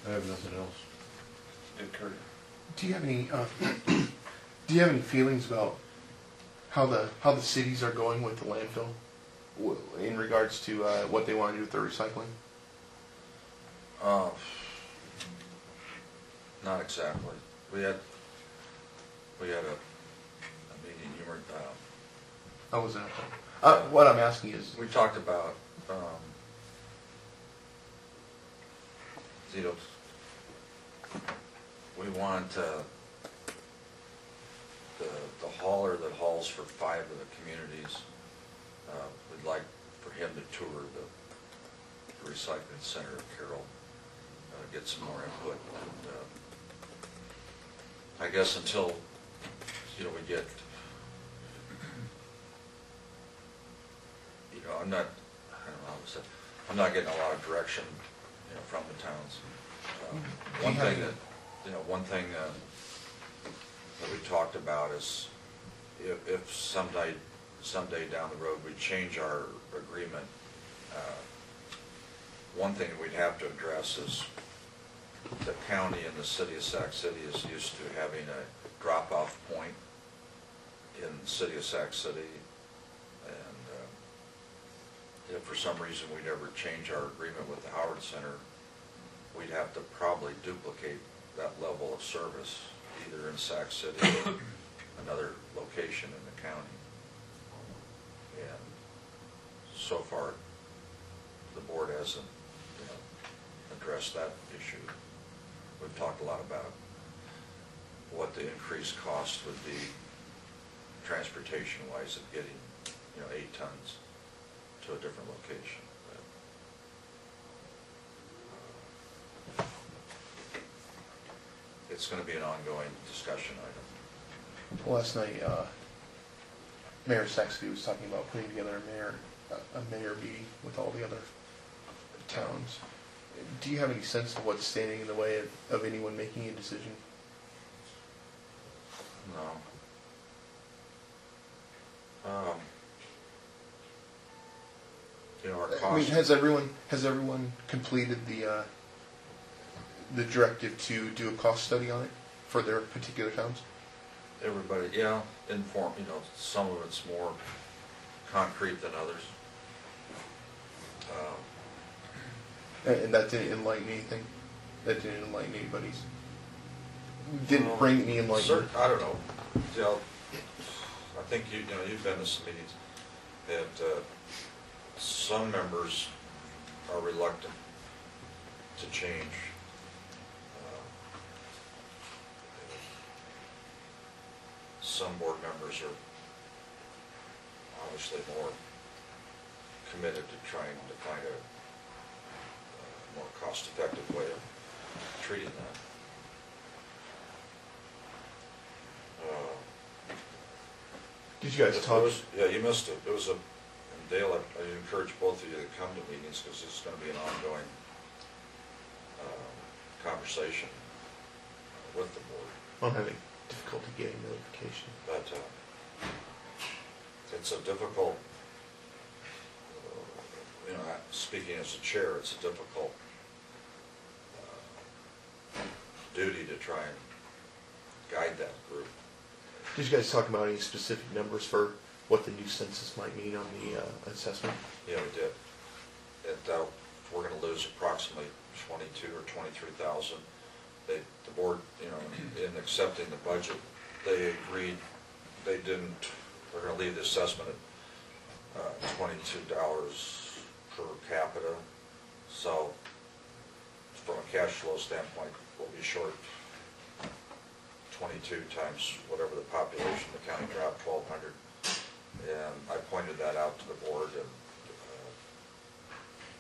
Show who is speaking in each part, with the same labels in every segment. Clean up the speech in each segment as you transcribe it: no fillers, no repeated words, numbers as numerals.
Speaker 1: I have nothing else.
Speaker 2: Good, Kurt.
Speaker 3: Do you have any do you have any feelings about how the cities are going with the landfill in regards to what they want to do with their recycling?
Speaker 4: Not exactly. We had a meeting. You were.
Speaker 3: How was that? What I'm asking is,
Speaker 4: We talked about, you know, we want the hauler that hauls for 5 of the communities. We'd like for him to tour the recycling center of Carroll, get some more input. And, I guess until we get, I'm not getting a lot of direction, from the towns. One thing that we talked about is if someday down the road we change our agreement, one thing we'd have to address is the county and the city of Sac City is used to having a drop-off point in the city of Sac City, and if for some reason we never change our agreement with the Howard Center, we'd have to probably duplicate that level of service either in Sac City or another location in the county. And so far, the board hasn't addressed that issue. We've talked a lot about what the increased cost would be transportation-wise of getting 8 tons to a different location. It's going to be an ongoing discussion item.
Speaker 3: last night, Mayor Saxby was talking about putting together a mayor meeting with all the other towns. Do you have any sense of what's standing in the way of anyone making a decision?
Speaker 4: No. Our cost.
Speaker 3: I mean, has everyone completed the directive to do a cost study on it for their particular towns?
Speaker 4: Everybody, inform. Some of it's more concrete than others.
Speaker 3: And that didn't enlighten anything. That didn't enlighten anybody's. Didn't bring any enlightenment.
Speaker 4: I don't know. I think you've been to some meetings, and some members are reluctant to change. Some board members are obviously more committed to trying to find a more cost-effective way of treating that.
Speaker 3: Did you guys talk?
Speaker 4: You missed it. It was and Dale, I encourage both of you to come to meetings because it's going to be an ongoing conversation with the board.
Speaker 3: I'm having difficulty getting notification.
Speaker 4: But it's a difficult, speaking as a chair, it's a difficult duty to try and guide that group.
Speaker 3: Did you guys talk about any specific numbers for what the new census might mean on the assessment?
Speaker 4: Yeah, we did. We're going to lose approximately 22 or 23,000. The board, in accepting the budget, they agreed they're going to leave the assessment at $22 per capita. So, from a cash flow standpoint, we'll be short 22 times whatever the population of the county dropped, 1,200. And I pointed that out to the board, and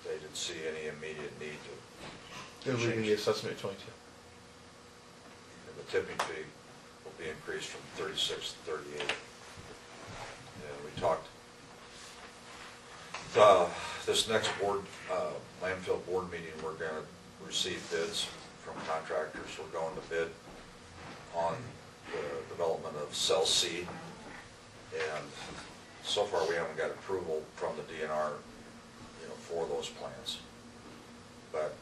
Speaker 4: they didn't see any immediate need to
Speaker 3: They're leaving the assessment at 22.
Speaker 4: And the tipping fee will be increased from 36 to 38. And we talked, this next board, landfill board meeting, we're going to receive bids from contractors. We're going to bid on the development of cell C, and so far we haven't got approval from the DNR, for those plans. But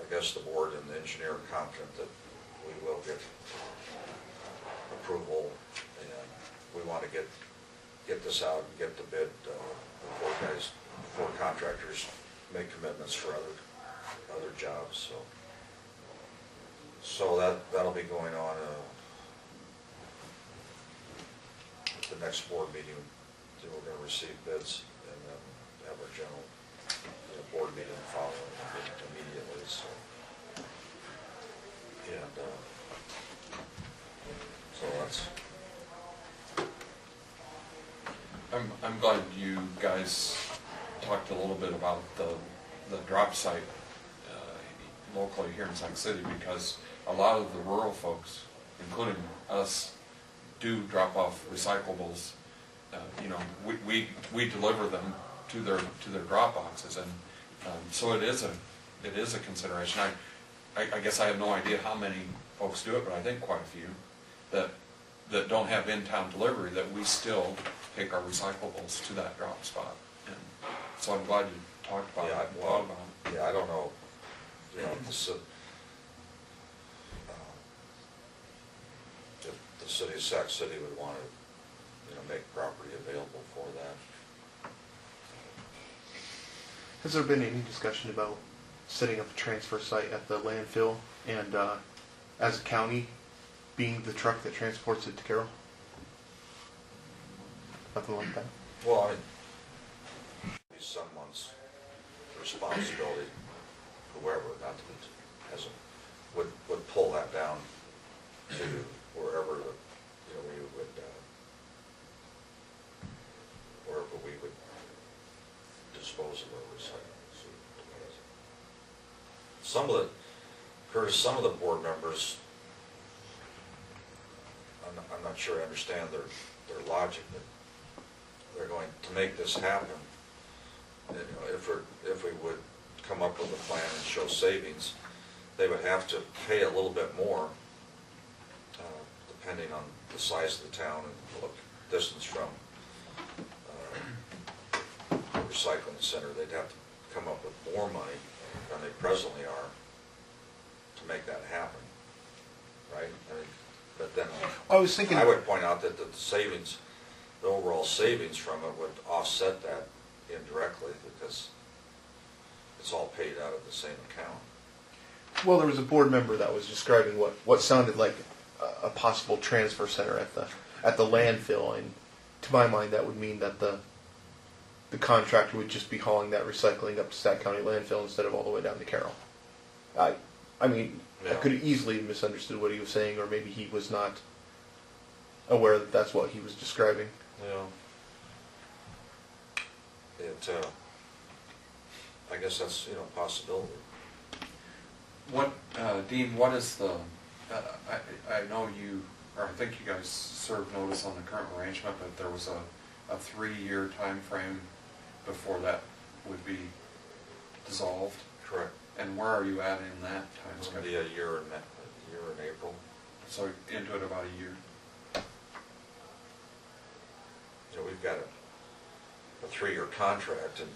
Speaker 4: I guess the board and the engineer are confident that we will get approval, and we want to get this out and get the bid before contractors make commitments for other jobs. So that'll be going on at the next board meeting. We're going to receive bids and then have our general board meeting following immediately. So that's.
Speaker 1: I'm glad you guys talked a little bit about the drop site locally here in Sac City, because a lot of the rural folks, including us, do drop off recyclables. You know, we deliver them to their drop boxes, and so it is a consideration. I guess I have no idea how many folks do it, but I think quite a few that don't have in-town delivery, that we still take our recyclables to that drop spot. And so I'm glad you talked about it.
Speaker 4: Well, yeah, I don't know. You know, if the city of Sac City would want to, make property available for that.
Speaker 3: Has there been any discussion about setting up a transfer site at the landfill and as a county being the truck that transports it to Carroll? Nothing like that?
Speaker 4: Well, I mean, it's someone's responsibility, whoever, not to be, would pull that down to wherever we would dispose of our recycling. Some of the board members, I'm not sure I understand their logic, but they're going to make this happen. And, if we would come up with a plan and show savings, they would have to pay a little bit more, depending on the size of the town and the distance from the recycling center. They'd have to come up with more money than they presently are to make that happen, right? I mean, but then
Speaker 3: I was thinking,
Speaker 4: I would point out that the savings, the overall savings from it would offset that indirectly, because it's all paid out of the same account.
Speaker 3: well, there was a board member that was describing what sounded like a possible transfer center at the landfill, and to my mind, that would mean that the contractor would just be hauling that recycling up to Sac County landfill instead of all the way down to Carroll. I mean,
Speaker 4: Yeah.
Speaker 3: I could have easily misunderstood what he was saying, or maybe he was not aware that that's what he was describing.
Speaker 4: Yeah. I guess that's, a possibility.
Speaker 1: What, Dean, what is the, I know you, or I think you guys served notice on the current arrangement, but there was a 3-year time frame before that would be dissolved.
Speaker 4: Correct.
Speaker 1: And where are you at in that time
Speaker 4: It's going to
Speaker 1: schedule?
Speaker 4: be a year in April.
Speaker 1: So into it about a year.
Speaker 4: We've got a 3-year contract, and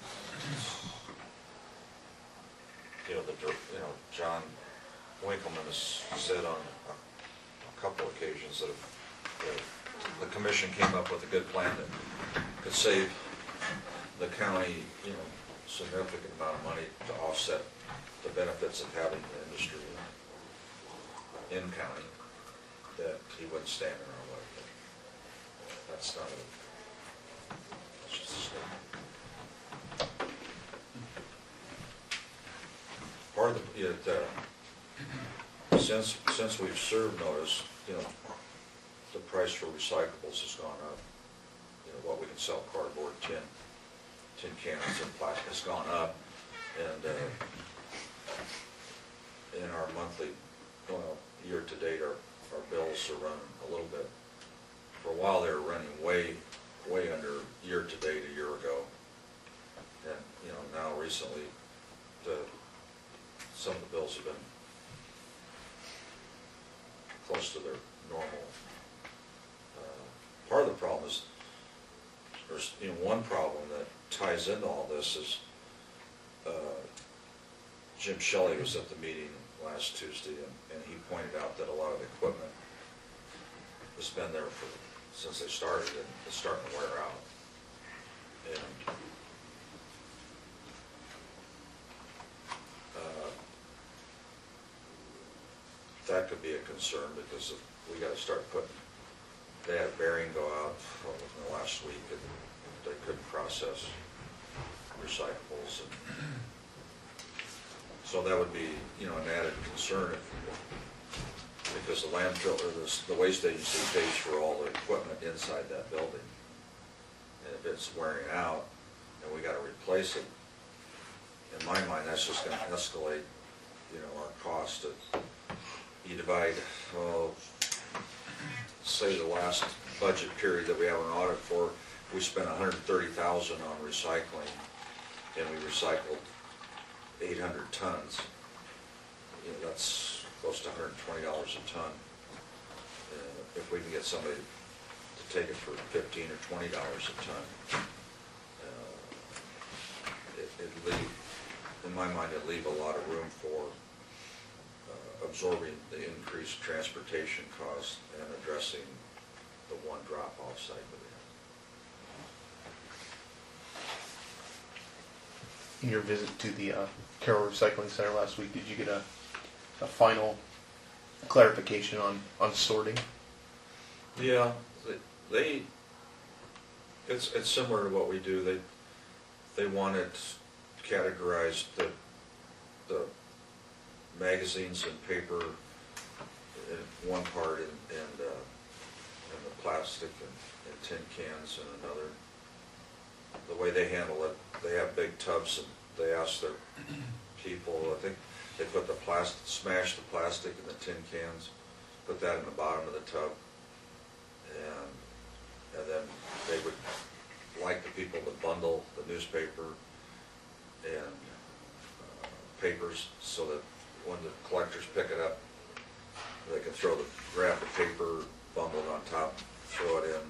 Speaker 4: John Winkleman has said on a couple occasions that the commission came up with a good plan that could save the county, significant amount of money to offset the benefits of having the industry in county, that he wouldn't stand in our way. That's not that's just a statement. Part of since we've served notice, the price for recyclables has gone up. What we can sell cardboard, tin cans, and plastic has gone up, and in our monthly, year to date, our bills are running a little bit. For a while, they were running way under year to date a year ago, and now recently, some of the bills have been close to their normal. Part of the problem is there's one problem that ties into all this is Jim Shelley was at the meeting last Tuesday, and he pointed out that a lot of the equipment has been there since they started, and it's starting to wear out. And that could be a concern, because we got to start putting. They had a bearing go out in the last week, and they couldn't process recyclables, and so that would be, you know, an added concern because the landfill or the waste agency pays for all the equipment inside that building, and if it's wearing out and we got to replace it, in my mind, that's just going to escalate, you know, our cost. You divide, say the last budget period that we have an audit for, we spent $130,000 on recycling, and we recycled 800 tons. You know, that's close to $120 a ton. If we can get somebody to take it for $15 or $20 a ton, it'd leave, in my mind, it'd leave a lot of room for absorbing the increased transportation costs and addressing the one drop-off site that we have.
Speaker 3: In your visit to the Carroll Recycling Center last week, did you get a final clarification on sorting?
Speaker 4: Yeah, it's similar to what we do. They want it categorized, the magazines and paper in one part, and the plastic and tin cans in another. The way they handle it, they have big tubs, and they ask their people, I think they put smash the plastic in the tin cans, put that in the bottom of the tub, and then they would like the people to bundle the newspaper and papers so that when the collectors pick it up, they can grab the paper, bundle it on top, throw it in,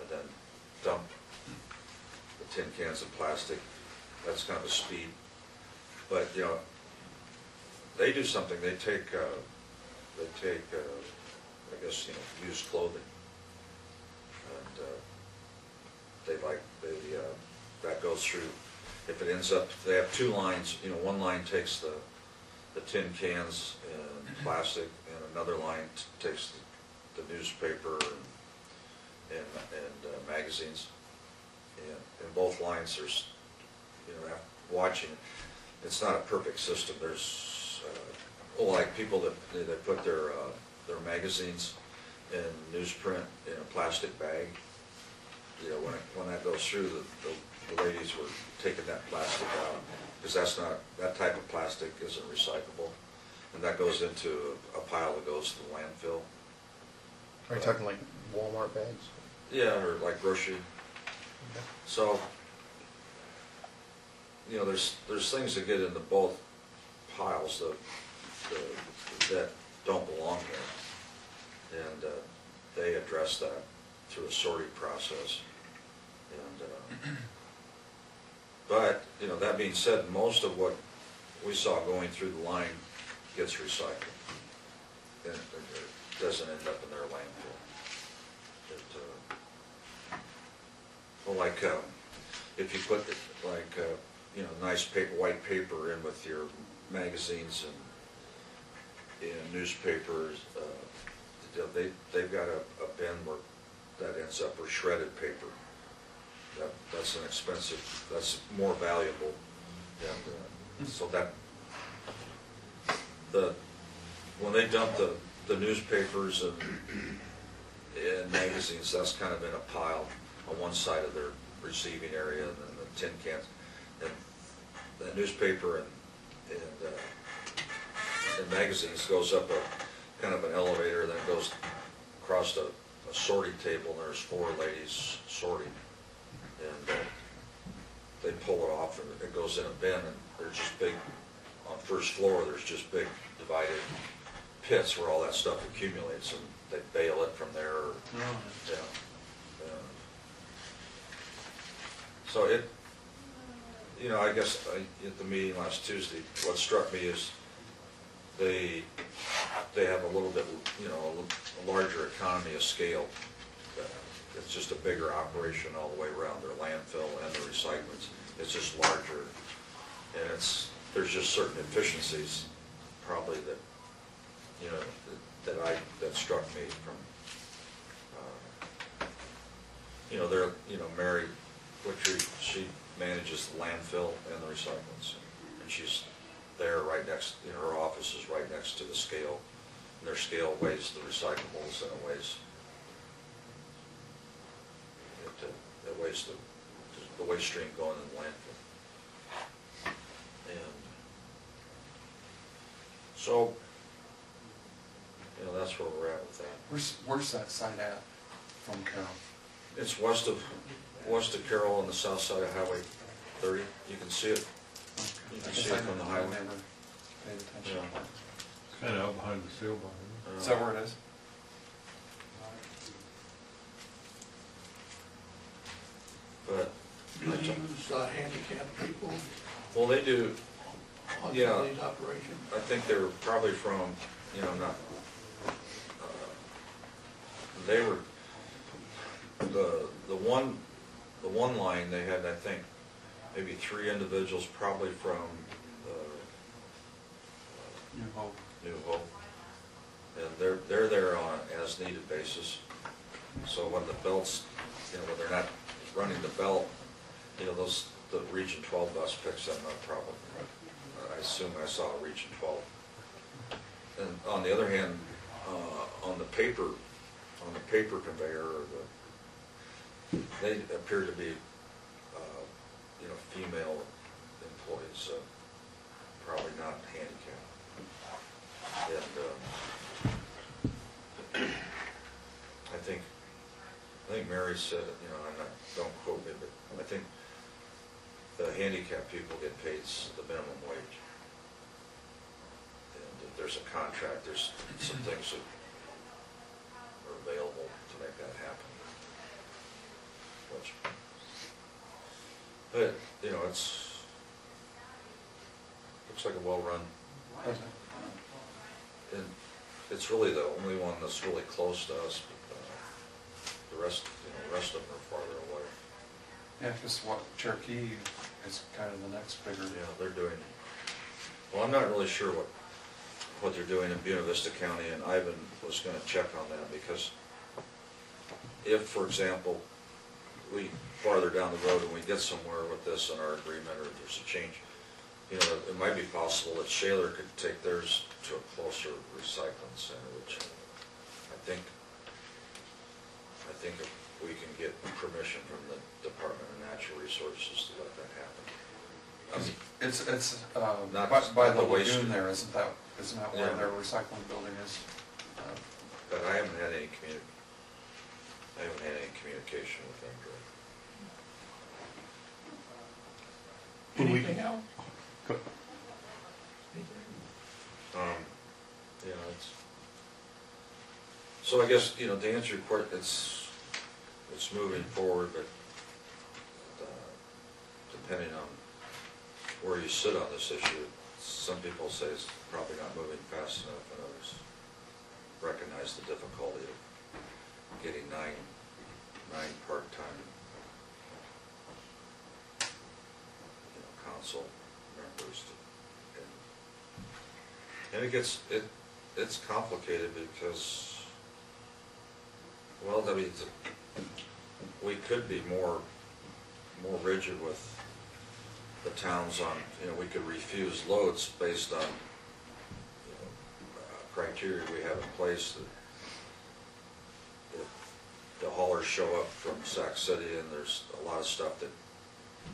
Speaker 4: and then dump the tin cans of plastic. That's kind of a speed. But, you know, they do something. They take I guess, you know, used clothing, and that goes through. If it ends up, they have two lines. You know, one line takes the tin cans and plastic, and another line takes the newspaper and magazines. And in both lines, there's, you know, watching. It's not a perfect system. There's like people that put their magazines in newsprint in a plastic bag. You know, when that goes through, the ladies were taking that plastic out, because that type of plastic isn't recyclable, and that goes into a pile that goes to the landfill.
Speaker 3: Are you talking like Walmart bags?
Speaker 4: Yeah, or like grocery.
Speaker 3: Okay.
Speaker 4: So, you know, there's things that get into both piles that don't belong there, and they address that through a sorting process. And but, you know, that being said, most of what we saw going through the line gets recycled, and it doesn't end up in their landfill. Well, like if you put you know, nice white paper in with your magazines and newspapers, they've got a bin where that ends up with shredded paper. That's an expensive, that's more valuable, and so that when they dump the newspapers and magazines, that's kind of in a pile on one side of their receiving area, and then the tin cans, and the newspaper and magazines goes up a kind of an elevator, then goes across a sorting table, and there's 4 ladies sorting, and they pull it off, and it goes in a bin, and there's just big, on the first floor, there's just big divided pits where all that stuff accumulates, and they bale it from there. So you know, I guess at the meeting last Tuesday, what struck me is they have a little bit, you know, a larger economy of scale. It's just a bigger operation all the way around their landfill and the recyclers. It's just larger, and there's just certain efficiencies probably that, you know, that struck me from, you know, Mary Wittry, she manages the landfill and the recyclers, and she's there right next, you know, her office is right next to the scale, and their scale weighs the recyclables, and it weighs the waste stream going in the landfill. And so, you know, that's where we're at with that.
Speaker 1: Where's that site at from Carroll?
Speaker 4: It's west of Carroll on the south side of Highway 30. You can see it. You can see it from the highway.
Speaker 1: I never paid attention.
Speaker 4: Yeah.
Speaker 2: It's kind of out behind the sail barn.
Speaker 1: Is that where it is?
Speaker 4: But
Speaker 5: Do they use handicapped people
Speaker 4: well, they do.
Speaker 5: on
Speaker 4: Yeah.
Speaker 5: some of these operations?
Speaker 4: I think they were probably from, you know, not. They were the one line they had. I think maybe 3 individuals, probably from
Speaker 1: New Hope.
Speaker 4: New Hope, and they're there on an as needed basis. So when the belts, you know, when they're not running the belt, you know, the Region 12 bus picks them up probably. I assume I saw a Region 12. And on the other hand, on the paper conveyor, they appear to be, you know, female employees, so probably not handicapped. And I think Mary said, you know, don't quote me, but I think the handicapped people get paid the minimum wage. And if there's a contract, there's some things that are available to make that happen. But, you know, looks like a well-run, and it's really the only one that's really close to us. The rest of them are farther away.
Speaker 1: Yeah, because Cherokee is kind of the next bigger.
Speaker 4: Yeah, they're doing, well, I'm not really sure what they're doing in Buena Vista County, and Ivan was going to check on that, because if, for example, we farther down the road and we get somewhere with this in our agreement, or if there's a change, you know, it might be possible that Shaler could take theirs to a closer recycling center, which I think if we can get permission from the Department of Natural Resources to let that happen.
Speaker 1: It's
Speaker 4: Not
Speaker 1: by
Speaker 4: the
Speaker 1: the
Speaker 4: waste.
Speaker 1: lagoon there, isn't that where
Speaker 4: Yeah.
Speaker 1: their recycling building is?
Speaker 4: But I haven't had any communication with them directly.
Speaker 5: Anything else?
Speaker 4: Yeah, so I guess, you know, to answer your question, it's moving forward, but depending on where you sit on this issue, some people say it's probably not moving fast enough, and others recognize the difficulty of getting nine part-time, you know, council members and it's complicated because, well, I mean, we could be more rigid with the towns on, you know, we could refuse loads based on, you know, criteria we have in place that if the haulers show up from Sac City and there's a lot of stuff that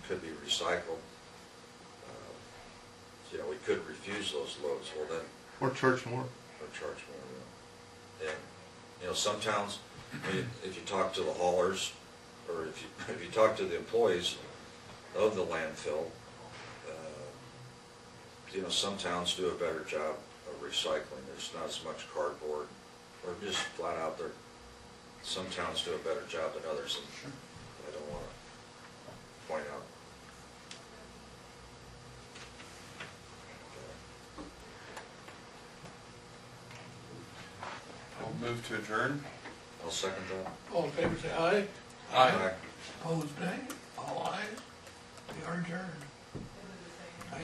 Speaker 4: could be recycled, you know, we could refuse those loads. Well, then,
Speaker 3: Or charge more.
Speaker 4: or charge more. You know. And, you know, some towns, I mean, if you talk to the haulers, or if you talk to the employees of the landfill, you know, some towns do a better job of recycling. There's not as much cardboard, or just flat out there. Some towns do a better job than others, and I don't want to point out
Speaker 1: move to adjourn?
Speaker 4: I'll second that.
Speaker 5: All in favor, say aye.
Speaker 1: Aye.
Speaker 5: Opposed, nay. All ayes. We are adjourned.